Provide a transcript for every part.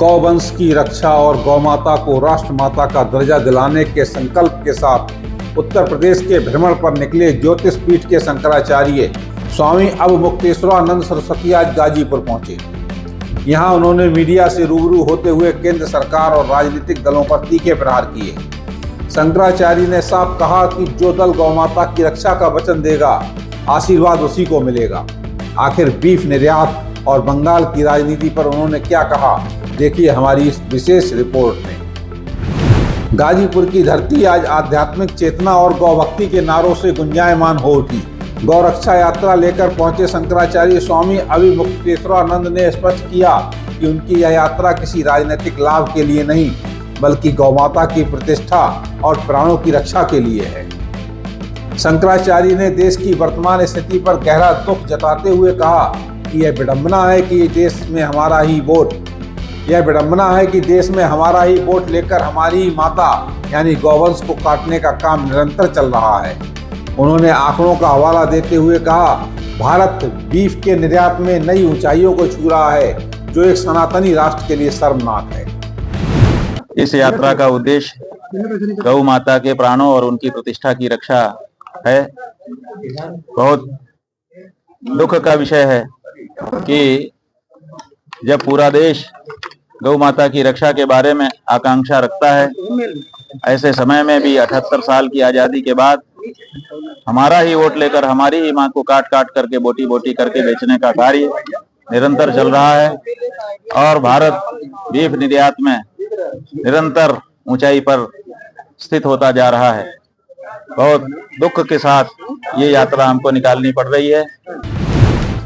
गौवंश की रक्षा और गौमाता को राष्ट्रमाता का दर्जा दिलाने के संकल्प के साथ उत्तर प्रदेश के भ्रमण पर निकले ज्योतिष पीठ के शंकराचार्य स्वामी अवमुक्तेश्वरानंद सरस्वती आज गाजीपुर पहुंचे। यहां उन्होंने मीडिया से रूबरू होते हुए केंद्र सरकार और राजनीतिक दलों पर तीखे प्रहार किए। शंकराचार्य ने साफ कहा कि जो दल गौमाता की रक्षा का वचन देगा, आशीर्वाद उसी को मिलेगा। आखिर बीफ निर्यात और बंगाल की राजनीति पर उन्होंने क्या कहा, देखिए हमारी इस विशेष रिपोर्ट में। गाजीपुर की धरती आज आध्यात्मिक चेतना और गौभक्ति के नारों से गुंजायमान हो उठी। गौरक्षा यात्रा लेकर पहुंचे शंकराचार्य स्वामी अवमुक्तेश्वरानंद ने स्पष्ट किया कि उनकी यह यात्रा किसी राजनीतिक लाभ के लिए नहीं, बल्कि गौमाता की प्रतिष्ठा और प्राणों की रक्षा के लिए है। शंकराचार्य ने देश की वर्तमान स्थिति पर गहरा दुख जताते हुए कहा कि यह विडंबना है कि देश में हमारा ही वोट लेकर हमारी माता यानी गौवंश को काटने का काम निरंतर चल रहा है। उन्होंने आंकड़ों का हवाला देते हुए कहा, भारत बीफ के निर्यात में नई ऊंचाइयों को छू रहा है, जो एक सनातनी राष्ट्र के लिए शर्मनाक है। इस यात्रा का उद्देश्य गौ माता के प्राणों और उनकी प्रतिष्ठा की रक्षा है। बहुत दुख का विषय है कि जब पूरा देश गौ माता की रक्षा के बारे में आकांक्षा रखता है, ऐसे समय में भी 78 साल की आजादी के बाद हमारा ही वोट लेकर हमारी ही मां को काट काट करके बोटी बोटी करके बेचने का कार्य निरंतर चल रहा है और भारत बीफ निर्यात में निरंतर ऊंचाई पर स्थित होता जा रहा है। बहुत दुख के साथ ये यात्रा हमको निकालनी पड़ रही है।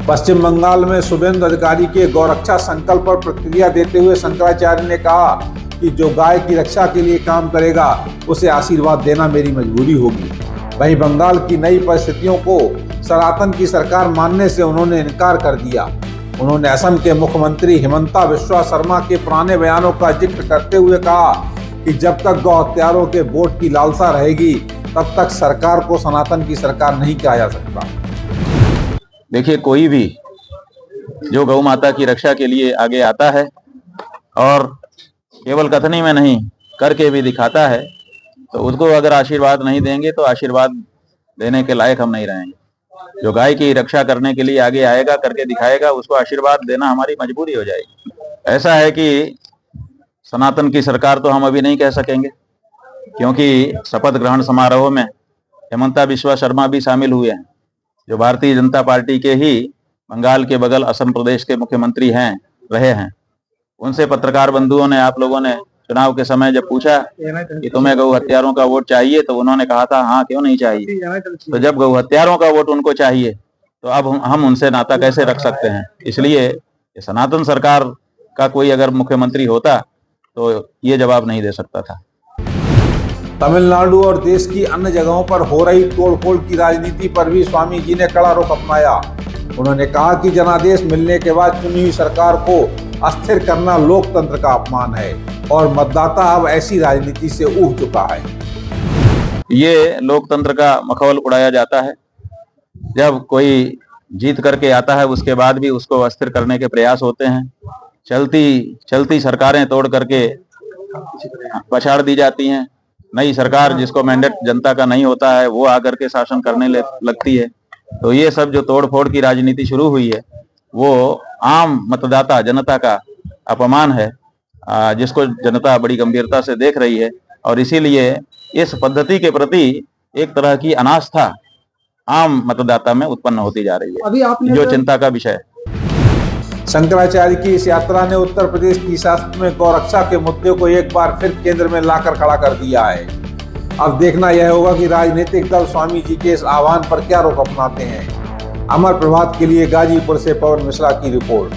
पश्चिम बंगाल में शुभेंदु अधिकारी के गौरक्षा संकल्प पर प्रतिक्रिया देते हुए शंकराचार्य ने कहा कि जो गाय की रक्षा के लिए काम करेगा, उसे आशीर्वाद देना मेरी मजबूरी होगी। वहीं बंगाल की नई परिस्थितियों को सनातन की सरकार मानने से उन्होंने इनकार कर दिया। उन्होंने असम के मुख्यमंत्री हिमंता बिस्वा शर्मा के पुराने बयानों का जिक्र करते हुए कहा कि जब तक गौ हत्यारों के वोट की लालसा रहेगी, तब तक सरकार को सनातन की सरकार नहीं कहा जा सकता। देखिए, कोई भी जो गौ माता की रक्षा के लिए आगे आता है और केवल कथनी में नहीं करके भी दिखाता है, तो उसको अगर आशीर्वाद नहीं देंगे तो आशीर्वाद देने के लायक हम नहीं रहेंगे। जो गाय की रक्षा करने के लिए आगे आएगा, करके दिखाएगा, उसको आशीर्वाद देना हमारी मजबूरी हो जाएगी। ऐसा है कि सनातन की सरकार तो हम अभी नहीं कह सकेंगे, क्योंकि शपथ ग्रहण समारोह में हिमंता बिस्वा शर्मा भी शामिल हुए हैं, जो भारतीय जनता पार्टी के ही बंगाल के बगल असम प्रदेश के मुख्यमंत्री रहे हैं। उनसे पत्रकार बंधुओं ने, आप लोगों ने चुनाव के समय जब पूछा कि तुम्हें गौ हत्यारों का वोट चाहिए, तो उन्होंने कहा था हाँ, क्यों नहीं चाहिए। तो जब गौ हत्यारों का वोट उनको चाहिए, तो अब हम उनसे नाता कैसे रख सकते हैं। इसलिए सनातन सरकार का कोई अगर मुख्यमंत्री होता तो ये जवाब नहीं दे सकता था। तमिलनाडु और देश की अन्य जगहों पर हो रही तोड़फोड़ की राजनीति पर भी स्वामी जी ने कड़ा रुख अपनाया। उन्होंने कहा कि जनादेश मिलने के बाद चुनी हुई सरकार को अस्थिर करना लोकतंत्र का अपमान है और मतदाता अब ऐसी राजनीति से ऊब चुका है। ये लोकतंत्र का मखौल उड़ाया जाता है। जब कोई जीत करके आता है, उसके बाद भी उसको अस्थिर करने के प्रयास होते हैं। चलती सरकारें तोड़ करके पछाड़ दी जाती हैं। नई सरकार, जिसको मैंडेट जनता का नहीं होता है, वो आकर के शासन करने लगती है। तो ये सब जो तोड़ फोड़ की राजनीति शुरू हुई है, वो आम मतदाता जनता का अपमान है, जिसको जनता बड़ी गंभीरता से देख रही है। और इसीलिए इस पद्धति के प्रति एक तरह की अनास्था आम मतदाता में उत्पन्न होती जा रही है, जो चिंता का विषय है। शंकराचार्य की इस यात्रा ने उत्तर प्रदेश की सियासत में गौरक्षा के मुद्दे को एक बार फिर केंद्र में लाकर खड़ा कर दिया है। अब देखना यह होगा कि राजनीतिक दल स्वामी जी के इस आह्वान पर क्या रुख अपनाते हैं। अमर प्रभात के लिए गाजीपुर से पवन मिश्रा की रिपोर्ट।